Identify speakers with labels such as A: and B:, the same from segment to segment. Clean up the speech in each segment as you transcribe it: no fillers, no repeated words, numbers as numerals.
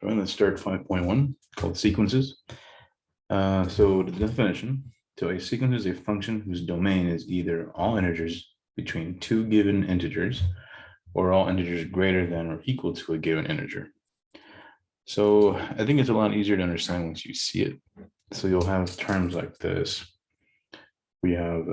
A: Going to start 5.1 called sequences. So the definition, so a sequence is a function whose domain is either all integers between two given integers or all integers greater than or equal to a given integer. So I think it's a lot easier to understand once you see it. So you'll have terms like this. We have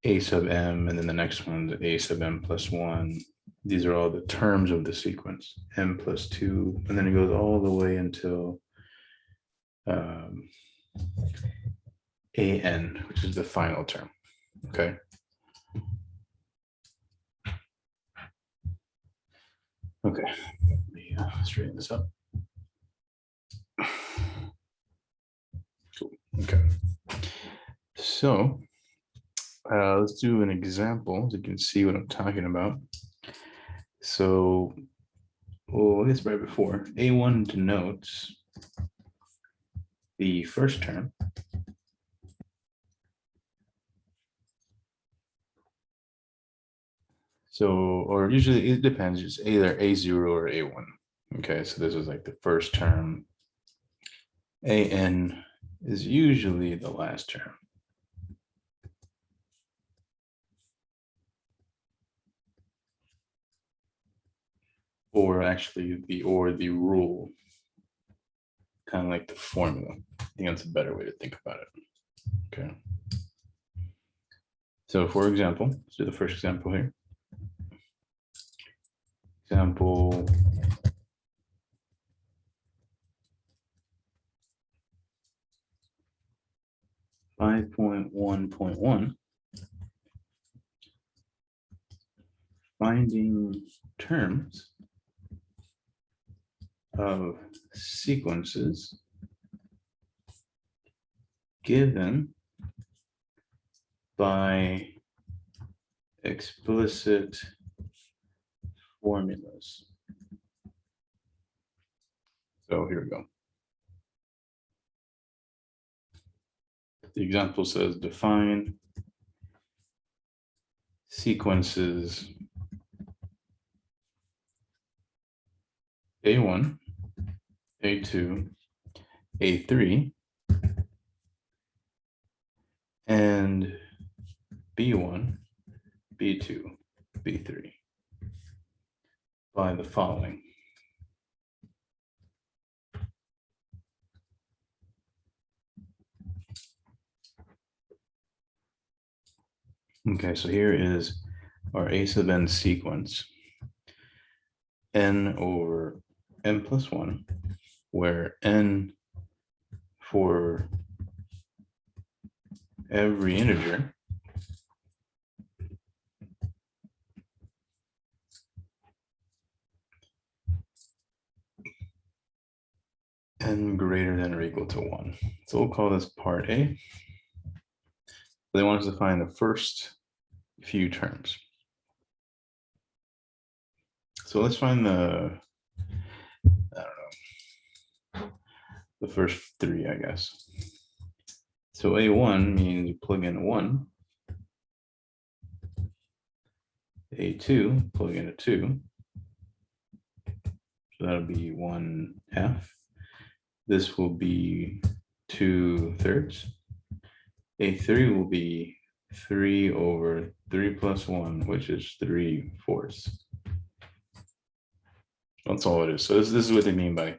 A: a sub m, and then the next one's a sub m plus 1. These are all the terms of the sequence, m plus 2, and then it goes all the way until an, which is the final term. Okay. Okay, let me straighten this up. Cool. Okay. So let's do an example so you can see what I'm talking about. So, well, I guess right before, A1 denotes the first term. So, or usually it depends, it's either A0 or A1. Okay, so this is like the first term. AN is usually the last term. Or actually the rule, kind of like the formula. I think that's a better way to think about it. Okay. So for example, let's do the first example here. Example 5.1.1. Finding terms of sequences given by explicit formulas. So here we go. The example says define sequences A1, A2, A3, and B1, B2, B3 by the following. Okay, so here is our a sub n sequence, n over n plus 1, where n for every integer n greater than or equal to 1. So we'll call this part A. They want us to find the first few terms. So let's find the, I don't know, the first three, I guess. So A1 means you plug in 1. A2, plug in a 2. So that'll be 1/2. This will be 2/3. A3 will be 3 over 3 plus 1, which is 3/4. That's all it is. So this is what they mean by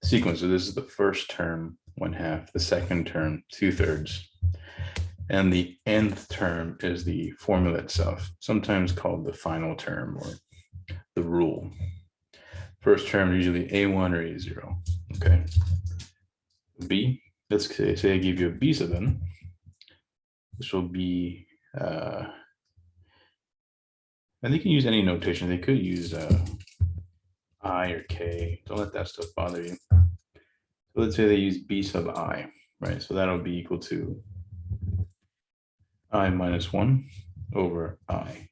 A: sequence. So this is the first term, 1/2, the second term, 2/3, and the nth term is the formula itself, sometimes called the final term or the rule. First term usually A1 or A0. Okay. B, let's say I give you a B sub n. This will be, and they can use any notation. They could use I or K. Don't let that stuff bother you. So let's say they use B sub I, right? So that'll be equal to I minus 1 over I.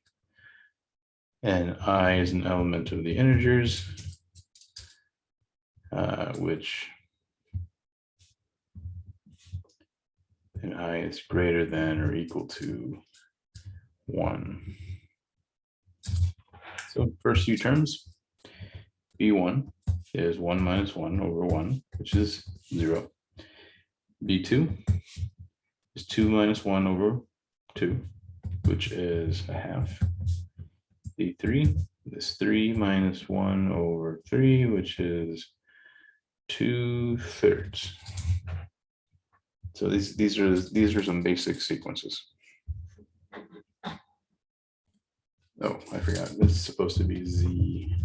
A: And I is an element of the integers, which and I is greater than or equal to 1. So first few terms, B1 is 1 minus 1 over 1, which is 0. B2 is 2 minus 1 over 2, which is a half. B3 is 3 minus 1 over 3, which is 2/3. So these are some basic sequences. Oh, I forgot. This is supposed to be Z.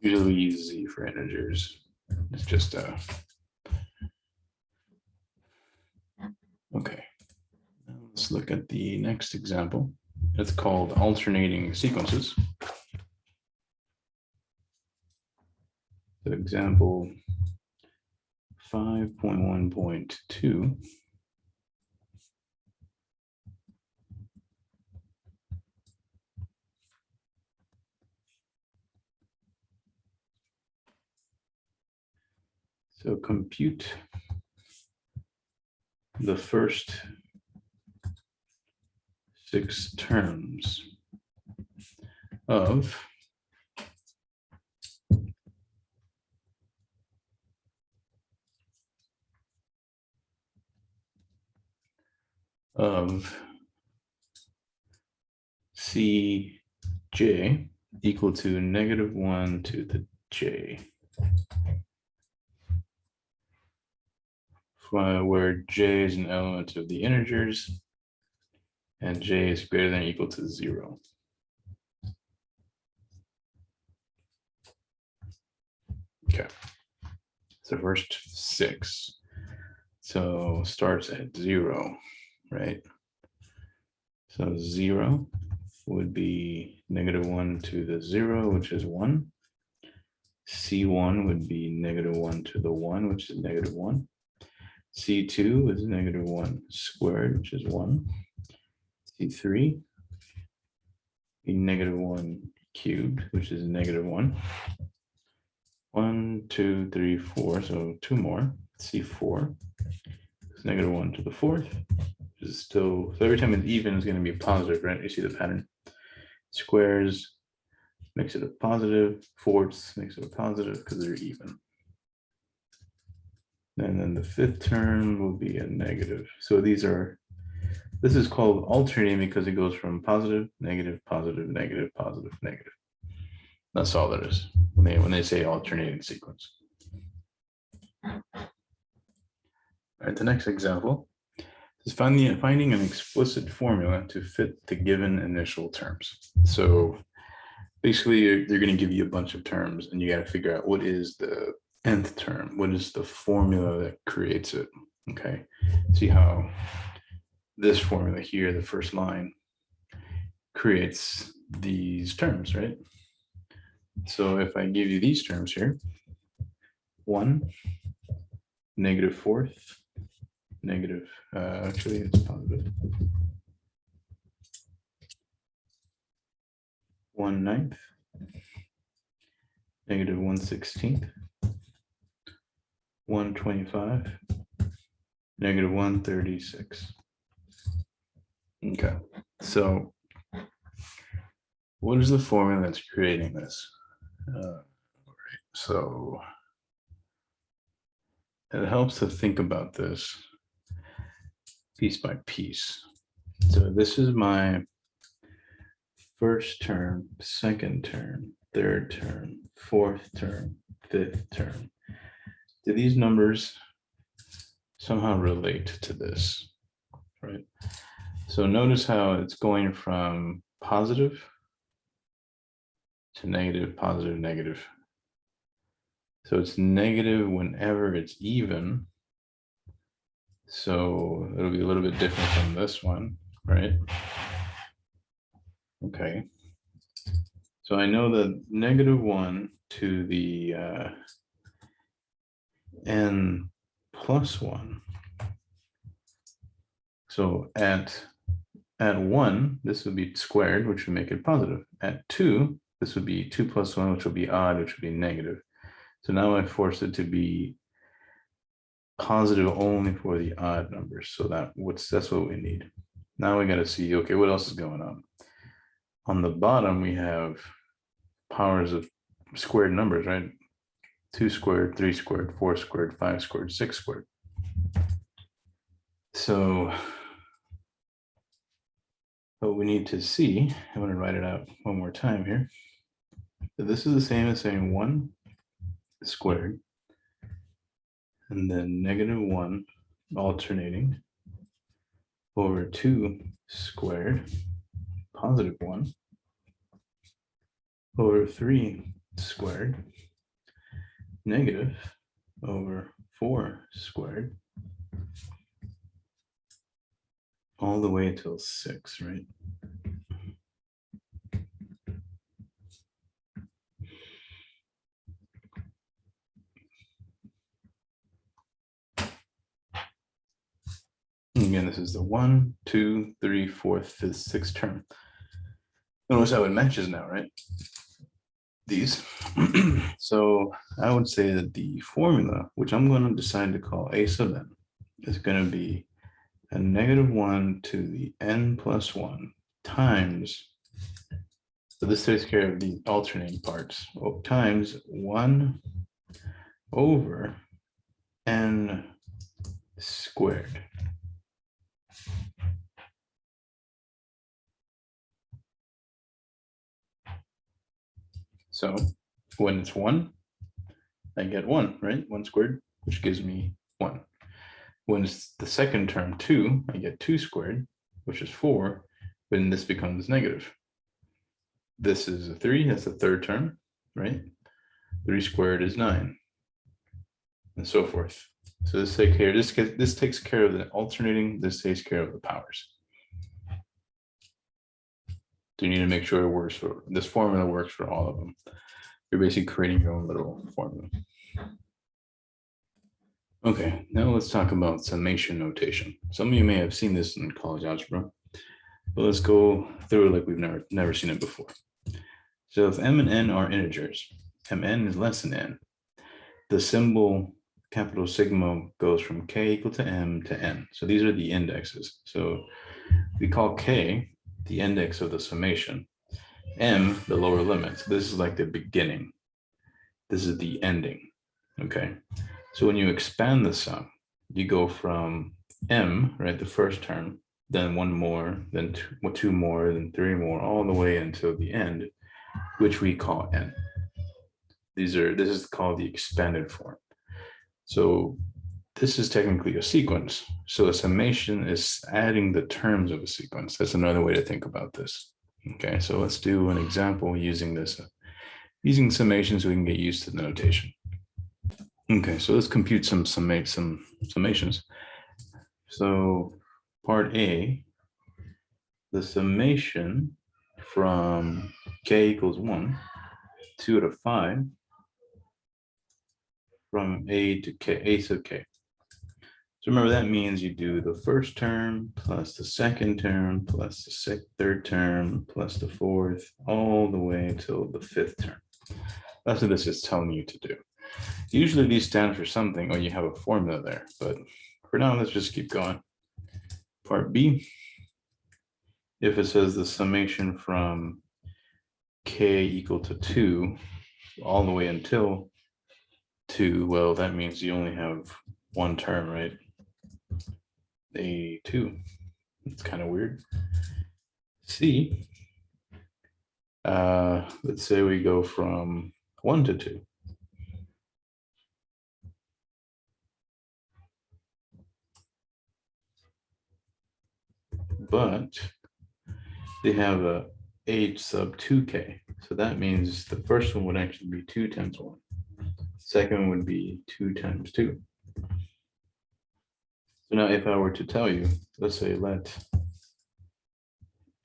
A: Usually we use Z for integers. It's just okay. Now let's look at the next example. It's called alternating sequences. So example 5.1.2. So compute the first 6 terms of Cj equal to -1 to the j, where j is an element of the integers and j is greater than or equal to 0. Okay, so first 6. So starts at 0, right? So 0 would be -1 to the 0, which is 1. C1 would be -1 to the 1, which is -1. C2 is -1 squared, which is 1. C3 be -1 cubed, which is -1. 1, 2, 3, 4, so 2 more. C4 is -1 to the 4th, which is still, so every time it's even is going to be positive, right? You see the pattern. Squares makes it a positive, fourths makes it a positive because they're even. And then the 5th term will be a negative. So this is called alternating because it goes from positive, negative, positive, negative, positive, negative. That's all there is when they say alternating sequence. All right, the next example is finding an explicit formula to fit the given initial terms. So basically, they're going to give you a bunch of terms, and you got to figure out what is the nth term, what is the formula that creates it. Okay, see how this formula here, the first line, creates these terms, right? So if I give you these terms here, 1, -4th, negative, actually it's positive, 1/9, -1/16, 1/25, -1/36. Okay, so what is the formula that's creating this? So it helps to think about this piece by piece. So this is my first term, second term, third term, fourth term, fifth term. Do these numbers somehow relate to this, right? So notice how it's going from positive to negative, positive, negative. So it's negative whenever it's even. So it'll be a little bit different from this one, right? Okay. So I know that -1 to the n plus 1. So at 1, this would be squared, which would make it positive. At 2, this would be 2 plus 1, which will be odd, which would be negative. So now I force it to be positive only for the odd numbers. So that's what we need. Now we got to see, okay, what else is going on? On the bottom, we have powers of squared numbers, right? 2 squared, 3 squared, 4 squared, 5 squared, 6 squared. So what we need to see, I'm going to write it out one more time here. So this is the same as saying 1 squared and then -1 alternating over 2 squared, +1 over 3 squared, negative over 4 squared, all the way till 6, right? And again, this is the 1, 2, 3, 4, 5th, 6th term. Notice how it matches now, right? These. So I would say that the formula, which I'm going to decide to call a sub n, is going to be a -1 to the n plus 1 times, so this takes care of the alternating parts, times 1 over n squared. So when it's 1, I get 1, right? 1 squared, which gives me 1. When it's the second term 2, I get 2 squared, which is 4, but then this becomes negative. This is a 3, that's the third term, right? 3 squared is 9, and so forth. So this takes care, this takes care of the alternating, this takes care of the powers. So you need to make sure it works for, this formula works for all of them. You're basically creating your own little formula. Okay, now let's talk about summation notation. Some of you may have seen this in college algebra, but let's go through it like we've never seen it before. So if m and n are integers, mn is less than n, the symbol capital sigma goes from k equal to m to n. So these are the indexes. So we call k the index of the summation, m the lower limit. So this is like the beginning. This is the ending. Okay. So when you expand the sum, you go from m, right, the first term, then 1 more, then two more, then 3 more, all the way until the end, which we call n. This is called the expanded form. So this is technically a sequence. So a summation is adding the terms of a sequence. That's another way to think about this. Okay, so let's do an example using this, using summation so we can get used to the notation. Okay, so let's compute some summations. So part A, the summation from k equals 1, 2 to 5, from a to k, a sub k. So remember, that means you do the first term plus the second term plus the third term plus the fourth, all the way until the 5th term. That's what this is telling you to do. Usually these stand for something, or you have a formula there, but for now, let's just keep going. Part B, if it says the summation from k equal to 2 all the way until 2, well, that means you only have one term, right? A 2. It's kind of weird. C, let's say we go from 1 to 2. But they have a h sub 2k. So that means the first one would actually be 2 times 1. Second would be 2 times 2. So now if I were to tell you, let's say let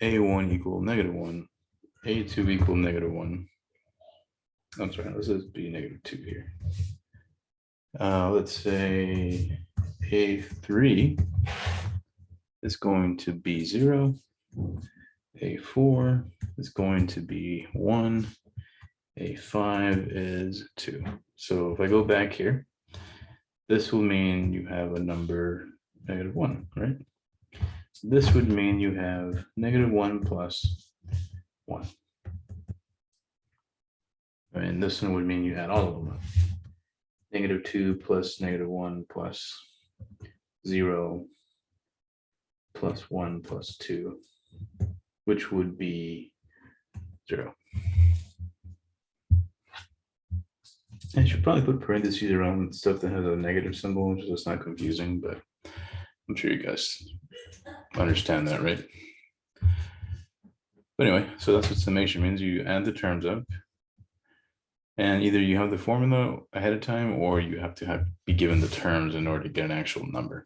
A: a1 equal -1, a2 equal -1. I'm sorry, let's just be -2 here. Let's say a3 is going to be 0, a4 is going to be 1, a5 is 2. So if I go back here, this will mean you have a number -1, right? This would mean you have -1 plus 1. And this one would mean you add all of them up. -2 plus -1 plus 0 plus 1 plus 2, which would be 0. I should probably put parentheses around stuff that has a negative symbol, just so it's not confusing, but I'm sure you guys understand that, right? But anyway, so that's what summation means. You add the terms up, and either you have the formula ahead of time, or you have to be given the terms in order to get an actual number.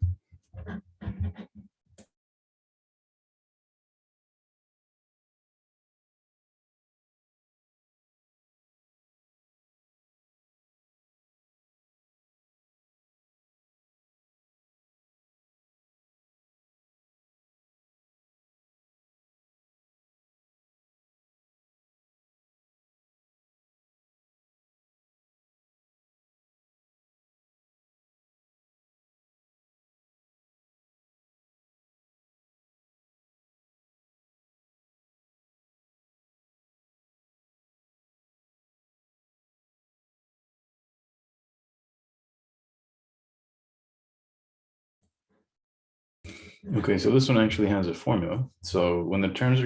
A: Okay, so this one actually has a formula. So when the terms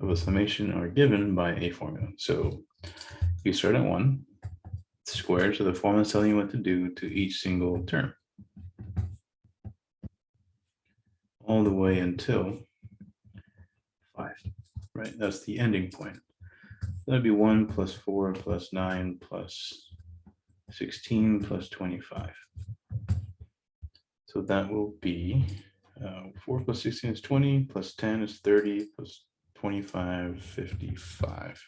A: of a summation are given by a formula. So you start at 1, square, so the formula is telling you what to do to each single term, all the way until 5, right? That's the ending point. That'd be 1 plus 4 plus 9 plus 16 plus 25. So that will be 4 plus 16 is 20, plus 10 is 30, plus 25, 55.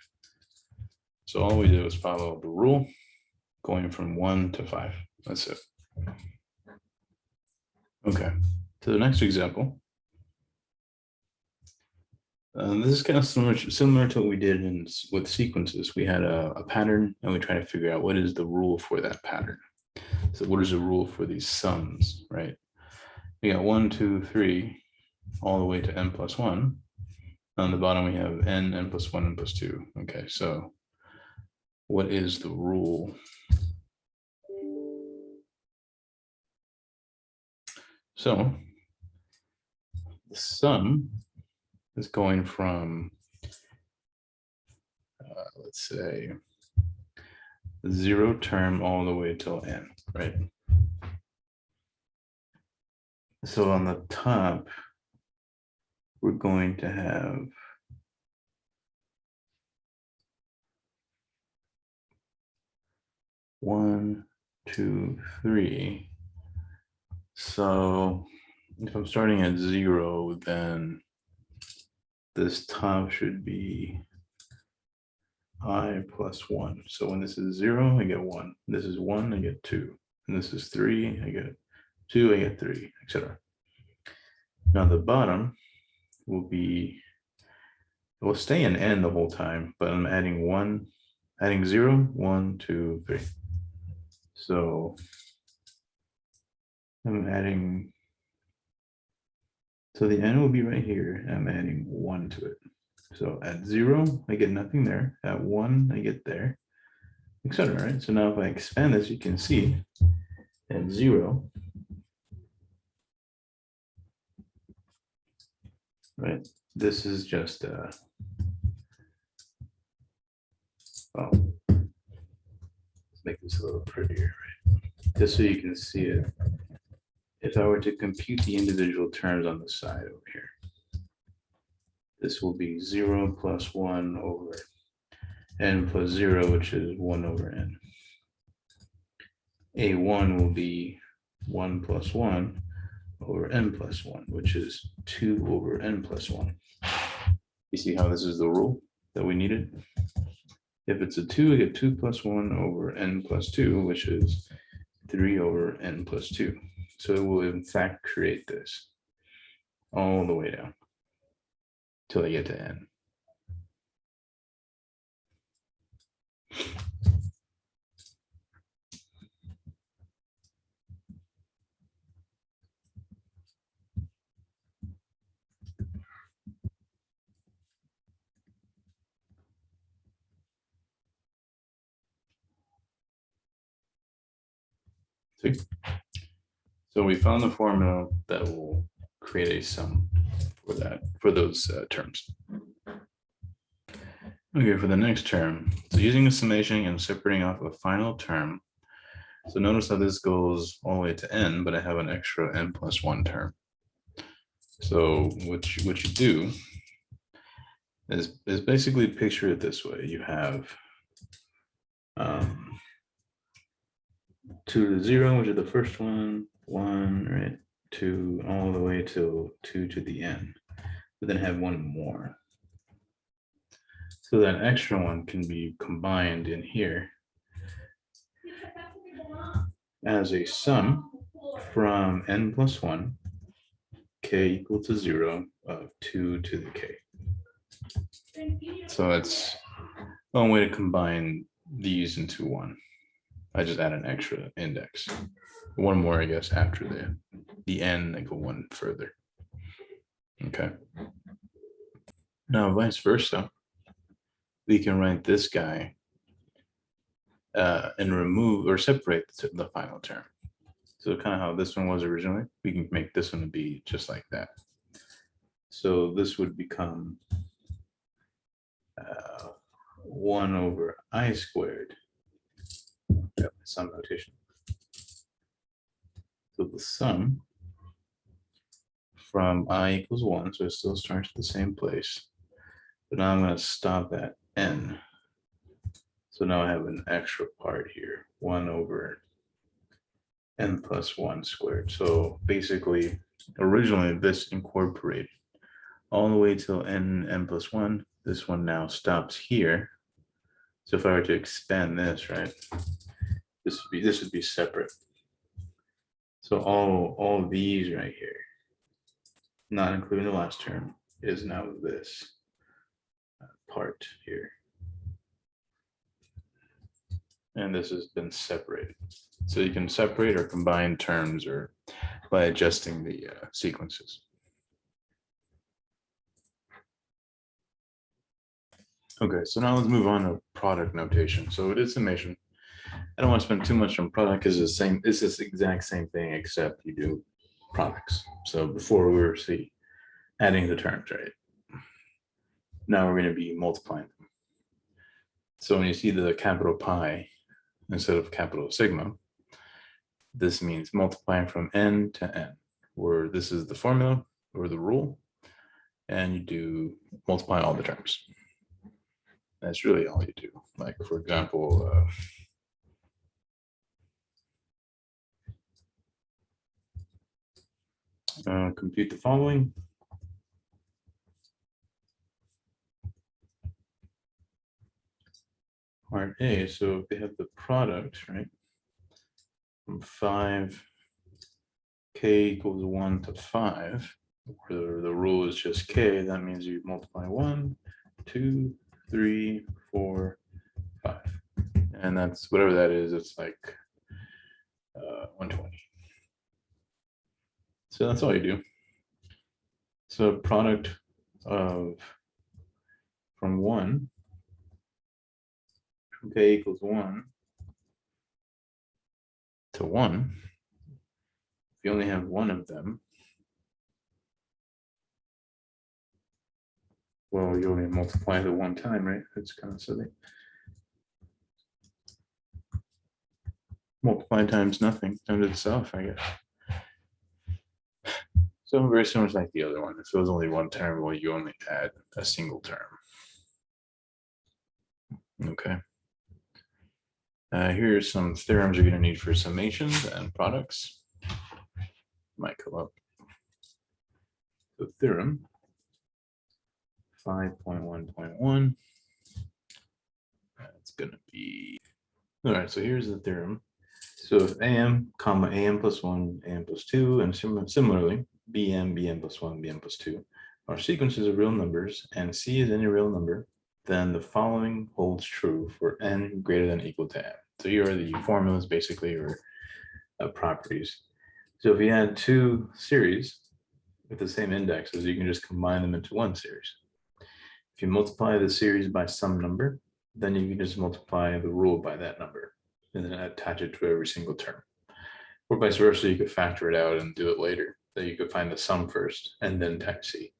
A: So all we did was follow the rule, going from 1 to 5. That's it. Okay, to the next example. This is kind of similar to what we did with sequences. We had a pattern, and we try to figure out what is the rule for that pattern. So what is the rule for these sums, right? We got 1, 2, 3, all the way to n plus 1. On the bottom, we have n plus 1, n plus 2. Okay, so what is the rule? So the sum is going from, let's say, 0 term all the way till n, right? So on the top, we're going to have one, two, three. So if I'm starting at 0, then this top should be I plus 1. So when this is 0, I get 1. This is 1, I get 2. And this is 3, I get 2, I get 3, etc. Now the bottom will be, it will stay in n the whole time, but I'm adding 1, adding 0, 1, 2, 3. So I'm adding, so the n will be right here. I'm adding 1 to it. So at 0, I get nothing there. At 1, I get there, etc. Right? So now if I expand this, you can see at 0, right? This is just oh, let's make this a little prettier, right? Just so you can see it. If I were to compute the individual terms on the side over here, this will be 0 plus 1 over n plus 0, which is 1 over n. A1 will be 1 plus 1 over n plus 1, which is 2 over n plus 1. You see how this is the rule that we needed? If it's a 2, I get 2 plus 1 over n plus 2, which is 3 over n plus 2. So it will in fact create this all the way down till I get to n. See? So we found the formula that will create a sum for those terms. Okay, for the next term, so using a summation and separating off a final term. So notice how this goes all the way to n, but I have an extra n plus 1 term. So what you do is basically picture it this way. You have 2 to the 0, which is the first one, 1, right, 2, all the way to 2 to the n, but then have one more. So that extra one can be combined in here as a sum from n plus 1, k equal to 0 of 2 to the k. So it's one way to combine these into one. I just add an extra index. One more, I guess, after the n, I go one further. Okay. Now, vice versa, we can write this guy and remove or separate the final term. So kind of how this one was originally, we can make this one be just like that. So this would become 1 over I squared. Sum notation. So the sum from I equals 1, so it still starts at the same place. But now I'm going to stop at n. So now I have an extra part here, 1 over n plus 1 squared. So basically, originally this incorporated all the way till n plus 1. This one now stops here. So if I were to expand this, right, this would be separate. So all of these right here, not including the last term, is now this part here. And this has been separated. So you can separate or combine terms or by adjusting the sequences. Okay, so now let's move on to product notation. So it is summation. I don't want to spend too much on product because it's the exact same thing, except you do products. So before we were adding the terms, right? Now we're going to be multiplying them. So when you see the capital pi instead of capital sigma, this means multiplying from n to n, where this is the formula or the rule, and you do multiply all the terms. That's really all you do. Like, for example, compute the following. Part A, so if they have the product, right, from 5, k equals 1 to 5, where the rule is just k, that means you multiply 1, 2, 3, 4, 5. And that's whatever that is, it's like 120. So that's all you do. So product of from 1 from k equals 1 to 1, if you only have one of them, well, you only multiply the one time, right? That's kind of silly. Multiply times nothing, times itself, I guess. So very similar to like the other one. If there was only one term, well, you only add a single term. Okay. Here are some theorems you're going to need for summations and products. Might come up. The theorem 5.1.1. It's going to be, all right, so here's the theorem. So if am, comma, am plus 1, am plus 2, and similarly, bm plus 1, bm plus 2 are sequences of real numbers, and c is any real number, then the following holds true for n greater than or equal to m. So here are the formulas, basically, or properties. So if you had two series with the same indexes, you can just combine them into one series. If you multiply the series by some number, then you can just multiply the rule by that number and then attach it to every single term. Or vice versa, you could factor it out and do it later. That you could find the sum first and then times c.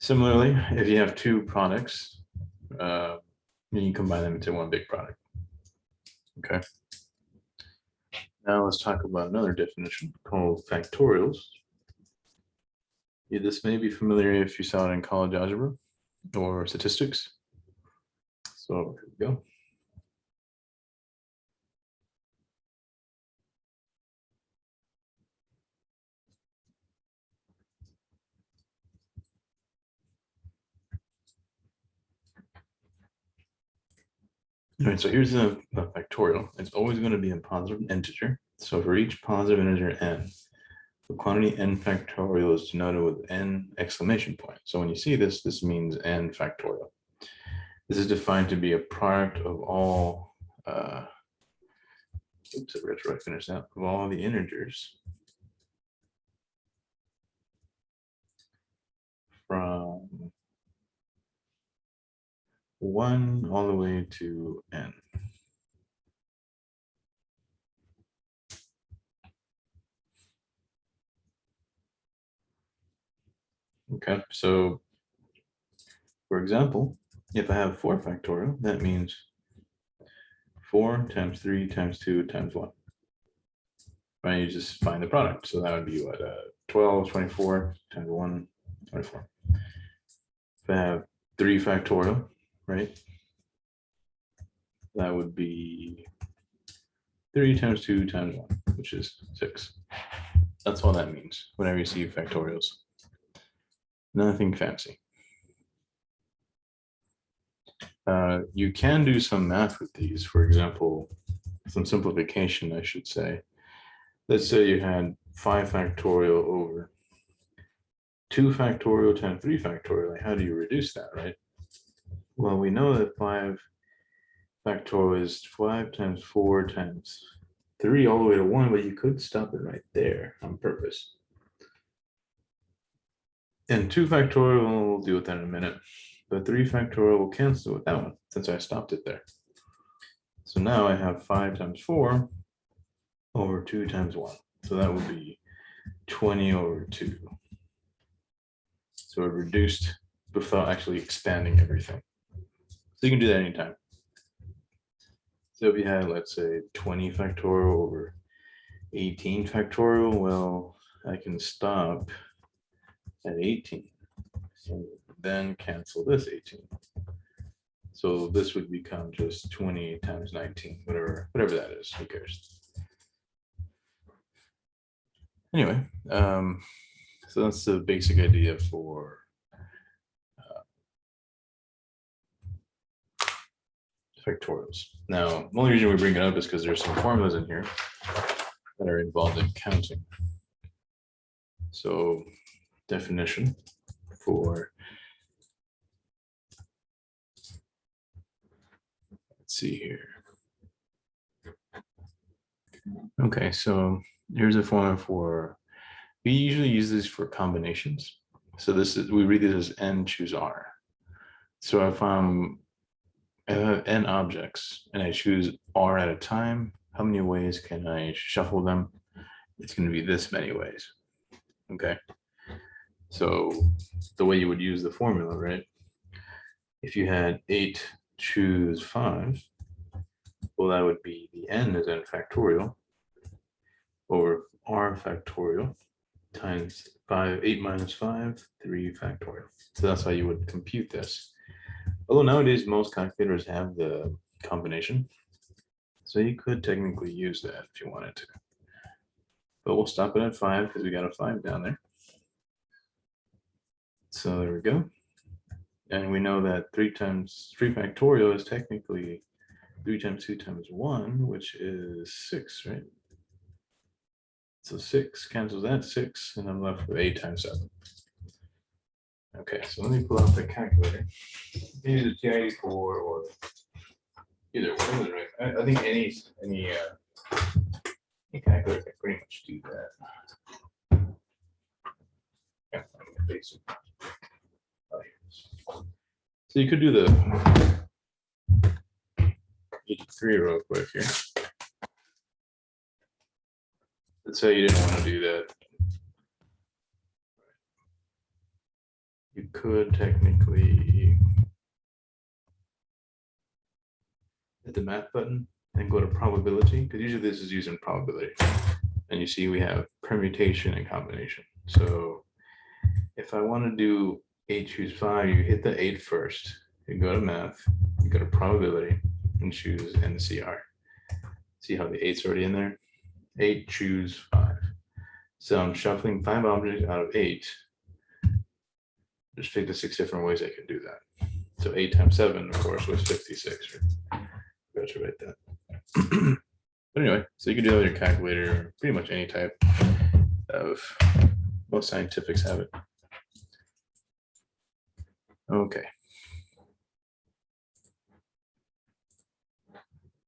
A: Similarly, if you have two products, you combine them into one big product. Okay. Now let's talk about another definition called factorials. Yeah, this may be familiar if you saw it in college algebra or statistics. So here we go. All right, so here's a factorial. It's always going to be a positive integer. So for each positive integer n, the quantity n factorial is denoted with n exclamation point. So when you see this, this means n factorial. This is defined to be a product of all, oops, I forgot to finish that, of all the integers from 1 all the way to n. Okay, so for example, if I have 4 factorial, that means 4 times 3 times 2 times 1. Right, you just find the product. So that would be what, 12, 24 times 1, 24. If I have 3 factorial, right, that would be 3 times 2 times 1, which is 6. That's all that means whenever you see factorials. Nothing fancy. You can do some math with these. For example, some simplification, I should say. Let's say you had 5 factorial over 2 factorial times 3 factorial. How do you reduce that, right? Well, we know that 5 factorial is 5 times 4 times 3 all the way to 1, but you could stop it right there on purpose. And 2 factorial, we'll deal with that in a minute. But 3 factorial will cancel with that one since I stopped it there. So now I have 5 times 4 over 2 times 1. So that would be 20 over 2. So it reduced without actually expanding everything. So you can do that anytime. So if you had, let's say, 20 factorial over 18 factorial, well, I can stop at 18 and then cancel this 18. So this would become just 20 times 19, whatever that is, who cares? Anyway, so that's the basic idea for factorials. Now, the only reason we bring it up is because there's some formulas in here that are involved in counting. So definition for, let's see here. Okay, so here's a formula for, we usually use this for combinations. So this is, we read this as n choose r. So if I have n objects and I choose r at a time, how many ways can I shuffle them? It's going to be this many ways. Okay. So the way you would use the formula, right? If you had 8 choose 5, well, that would be the n is n factorial over r factorial times 8 minus 5, 3 factorial. So that's how you would compute this. Although nowadays most calculators have the combination, so you could technically use that if you wanted to. But we'll stop it at 5 because we got a 5 down there. So there we go. And we know that 3 times 3 factorial is technically 3 times 2 times 1, which is 6, right? So 6 cancels that 6, and I'm left with 8 times 7. Okay, so let me pull out the calculator. Maybe the TI-84 or either one is right. I think any calculator can pretty much do that. Yeah, basic. So you could do the 83 real quick here. let's say you didn't want to do that. You could technically hit the math button and go to probability, because usually this is using probability. And you see we have permutation and combination. So if I want to do 8 choose 5, you hit the 8 first. You go to math, you go to probability and choose NCR. See how the 8's already in there? 8 choose 5. So I'm shuffling 5 objects out of 8. Just pick the 6 different ways I can do that. So 8 times 7, of course, was 56. Got to write that. But anyway, so you can do that with your calculator, pretty much any type of, most scientifics have it. Okay.